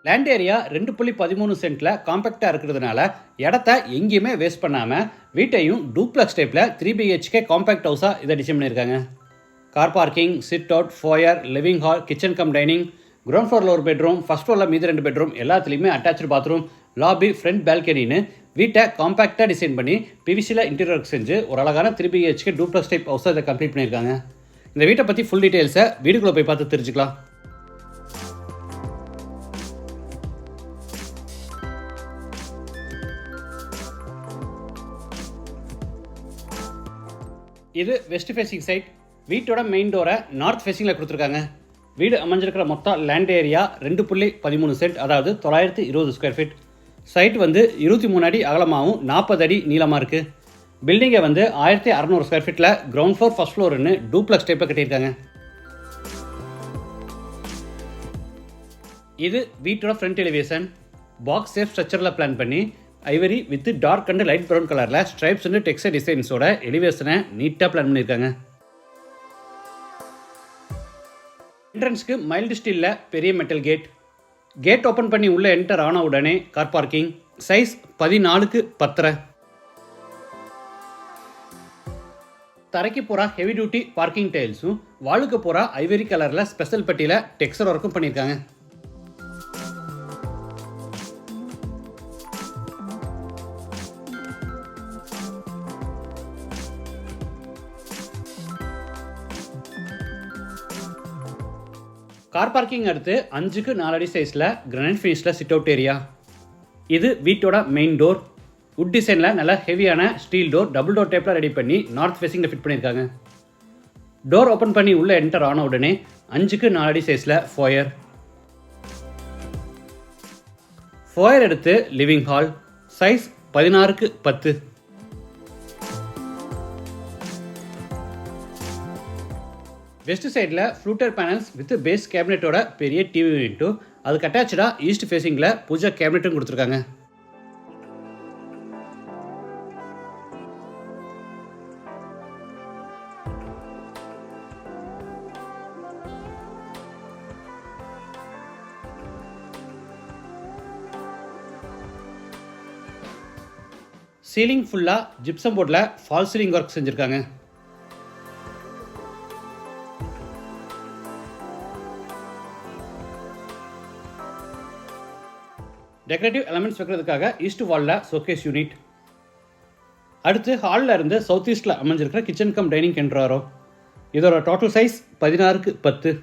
Land area 2.13 சென்ட்ல காம்பேக்டா இருக்கிறதுனால இடத்த எங்கேயுமே வேஸ்ட் பண்ணாம வீட்டையும் டூப்ளெக்ஸ் டைப்ல 3 BHK காம்பேக்ட் ஹவுஸா இதை டிசைன் பண்ணியிருக்காங்க. Car parking, sit out, foyer, living hall, kitchen come dining, ground ஃப்ளோரில் ஒரு பெட்ரூம், ஃபர்ஸ்ட் ஃப்ளோரில் மீதி 2 பெட்ரூம், எல்லாத்துலேயுமே அட்டாச்சு பாத்ரூம், லாபி, ஃப்ரண்ட் பால்கனின்னு வீட்டை காம்பேக்டாக டிசைன் பண்ணி பிவிசியில் இன்டீரியர் ஒர்க் செஞ்சு ஒரு அழகான 3 BHK டூப்ளெக்ஸ் டைப் ஹவுஸை இதை கம்ப்ளீட் பண்ணியிருக்காங்க. இந்த வீட்டை பற்றி ஃபுல் டீட்டெயில்ஸை வீடுக்குள்ளே போய் பார்த்து தெரிஞ்சுக்கலாம். இது வெஸ்ட் ஃபேசிங் சைட். வீட்டோட மெயின் டோரை நார்த் ஃபேசிங்கில் கொடுத்துருக்காங்க. வீடு அமைஞ்சிருக்கிற மொத்தம் லேண்ட் ஏரியா 2.13 சென்ட், அதாவது 920 ஸ்கொயர் ஃபீட். சைட் 23 அடி அகலமாகவும் 40 அடி நீளமாக இருக்குது. பில்டிங்கை 1600 ஸ்கொயர் ஃபீட்டில் கிரவுண்ட் ஃப்ளோர், ஃபர்ஸ்ட் ஃப்ளோர்னு டூப்ளெக்ஸ் டைப்பில் கட்டியிருக்காங்க. இது வீட்டோட ஃப்ரண்ட் எலிவேஷன். பாக்ஸ் சேஃப் ஸ்ட்ரக்சரில் பிளான் பண்ணி ivory with dark and light brown கலரில் ஸ்ட்ரைப்ஸ் அண்ட் டெக்ஸ்டர் டிசைன்ஸோட எலிவேஷனை நீட்டாக பிளான் பண்ணியிருக்காங்க. என்ட்ரன்ஸ்க்கு மைல்டு ஸ்டீலில் பெரிய மெட்டல் கேட். கேட் ஓப்பன் பண்ணி உள்ளே என்டர் ஆன உடனே கார் பார்க்கிங். Size 14x10. தரைக்கு போகிற ஹெவி டியூட்டி பார்க்கிங் டைல்ஸும் வாலுக்கு போகிற ஐவரி கலரில் ஸ்பெஷல் பெட்டியில் டெக்ஸ்டர் ஒர்க்கும் பண்ணியிருக்காங்க. கார் பார்க்கிங் அடுத்து 5x4 அடி சைஸில் கிரானைட் ஃபினிஷில் சிட் அவுட் ஏரியா. இது வீட்டோட மெயின் டோர். வுட் டிசைனில் நல்ல ஹெவியான ஸ்டீல் டோர் டபுள் டோர் டைப்பில் ரெடி பண்ணி நார்த் ஃபேஸிங்கில் ஃபிட் பண்ணியிருக்காங்க. டோர் ஓப்பன் பண்ணி உள்ளே என்டர் ஆன உடனே 5x4 அடி சைஸில் ஃபோயர். ஃபோயர் எடுத்து living hall. Size 16x10. West சைடில் ஃப்ளூட்டர் பேனல்ஸ் வித் பேஸ் கேபினெட்டோட பெரிய டிவி யூனிட்டும் அதுக்கு அட்டாச்சாக ஈஸ்ட் ஃபேஸிங்கில் பூஜா கேபினெட்டும் கொடுத்துருக்காங்க. சீலிங் ஃபுல்லாக ஜிப்சம் போர்டில் ஃபால் சீலிங் ஒர்க் செஞ்சுருக்காங்க. டெக்கரேட்டிவ் எலமெண்ட்ஸ் வைக்கிறதுக்காக ஈஸ்ட் வாலில் ஷோகேஸ் யூனிட். அடுத்து ஹாலில் இருந்து சவுத் ஈஸ்டில் அமைஞ்சிருக்கிற கிச்சன் கம் டைனிங் கென்ட்ராரோ. இதோட total size 16x10.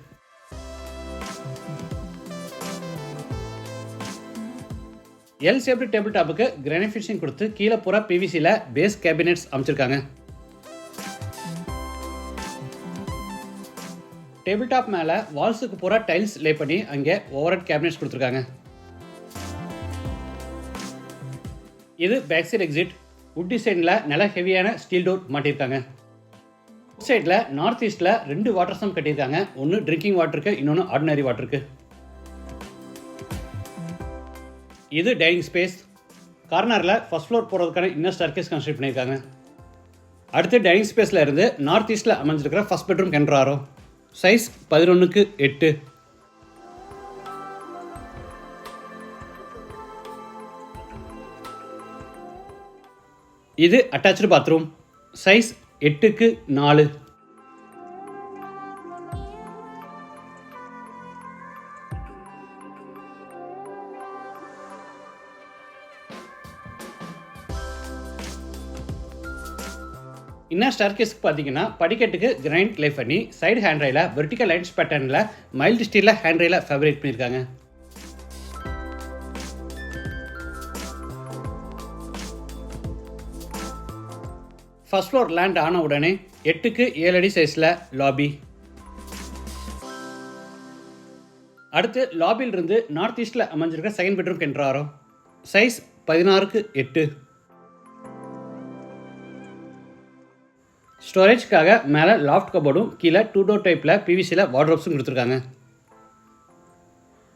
L shaped table டாப்புக்கு கிரானைட் ஃபினிஷிங் கொடுத்து கீழே பூரா பிவிசியில் பேஸ் கேபினெட்ஸ் அமைச்சிருக்காங்க. டேபிள் டாப் மேலே வால்ஸுக்கு பூரா டைல்ஸ் லே பண்ணி அங்கே ஓவர்ஹெட் கேபினெட்ஸ் கொடுத்துருக்காங்க. இது பேக் சைட் எக்ஸிட். வுட் டிசைனில் நல்ல ஹெவியான ஸ்டீல் டோர் மாட்டியிருக்காங்க. சைடில் நார்த் ஈஸ்டில் 2 வாட்டர் சம் கட்டியிருக்காங்க. ஒன்று ட்ரிங்கிங் வாட்டருக்கு, இன்னொன்று ஆர்டினரி வாட்டருக்கு. இது டைனிங் ஸ்பேஸ். கார்னரில் ஃபர்ஸ்ட் ஃப்ளோர் போகிறதுக்கான இன்னர் ஸ்டேர்கேஸ் கன்ஸ்ட்ரக்ட் பண்ணியிருக்காங்க. அடுத்து டைனிங் ஸ்பேஸில் இருந்து நார்த் ஈஸ்டில் அமைஞ்சிருக்கிற ஃபர்ஸ்ட் பெட்ரூம் கென்ட்ராரோ. Size 11x8. இது attached bathroom. Size 8x4. Inner ஸ்டேர்கேஸ்க்கு பார்த்தீங்கன்னா படிக்கட்டுக்கு கிரைண்ட் லே பண்ணி சைடு ஹேண்ட் ரயில வெர்டிக்கல் லைன்ஸ் பேட்டர்னில் மைல்டு ஸ்டீலில் ஹேண்ட் ரயில ஃபேப்ரிக் பண்ணியிருக்காங்க. ஃபர்ஸ்ட் ஃப்ளோர் லேண்ட் ஆன உடனே 8x7 அடி சைஸில் லாபி. அடுத்து லாபியிலிருந்து நார்த் ஈஸ்டில் அமைஞ்சிருக்க செகண்ட் பெட்ரூம் கென்ட்ராரோ. Size 16x8. ஸ்டோரேஜ்க்காக மேலே லாஃப்ட் கபோர்டும் கீழே 2 டோர் டைப்பில் பிவிசியில் வார்ட்ரோப்ஸும் கொடுத்துருக்காங்க.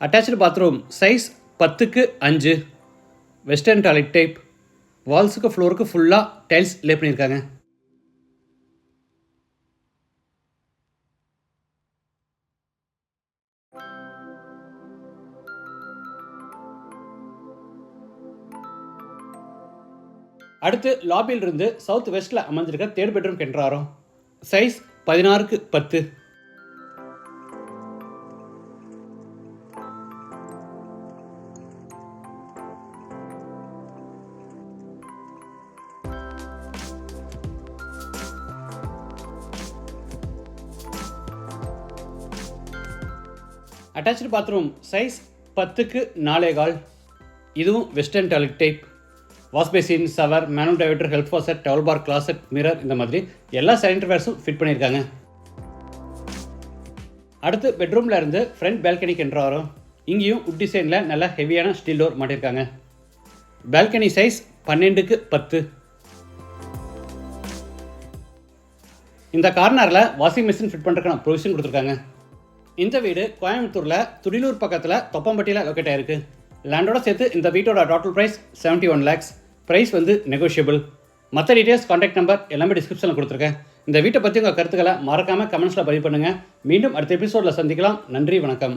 Attached bathroom. Size 10x5. Western toilet type. வால்ஸுக்கு ஃப்ளோருக்கு ஃபுல்லாக டைல்ஸ் லே பண்ணியிருக்காங்க. அடுத்து லாபியில் இருந்து சவுத் வெஸ்ட்டில் அமைஞ்சிருக்க தேர்ட் பெட்ரூம் கென்றாரோம். Size 16x10. Attached bathroom size 10x4.25. இதுவும் western toilet type. Wash basin, shower, manual diverter, health faucet, towel bar, closet, mirror இந்த மாதிரி எல்லா சானிட்டரி வேர்ஸும் ஃபிட் பண்ணியிருக்காங்க. அடுத்து பெட்ரூமில் இருந்து ஃப்ரண்ட் பால்கனிக்கு என்ட்ரு வரும். இங்கேயும் உட் டிசைனில் நல்ல ஹெவியான ஸ்டீல் டோர் மாட்டியிருக்காங்க. பால்கனி சைஸ் 12x10. இந்த கார்னரில் வாஷிங் மிஷின் ஃபிட் பண்ணுறதுக்கான ப்ரொவிஷன் கொடுத்துருக்காங்க. இந்த வீடு கோயம்புத்தூரில் துடிலூர் பக்கத்தில் தொப்பம்பட்டியில் லொக்கேட் ஆயிருக்கு. லேண்டோட சேர்த்து இந்த வீட்டோட total price 71 lakhs. Price negotiable. மற்ற டீட்டெயில்ஸ், கான்டாக்ட் நம்பர் எல்லாமே டிஸ்கிரிப்ஷனில் கொடுத்துருக்கேன். இந்த வீட்டை பற்றி உங்கள் கருத்துக்களை மறக்காமல் கமெண்ட்ஸில் பதிவு பண்ணுங்கள். மீண்டும் அடுத்த எபிசோடில் சந்திக்கலாம். நன்றி, வணக்கம்.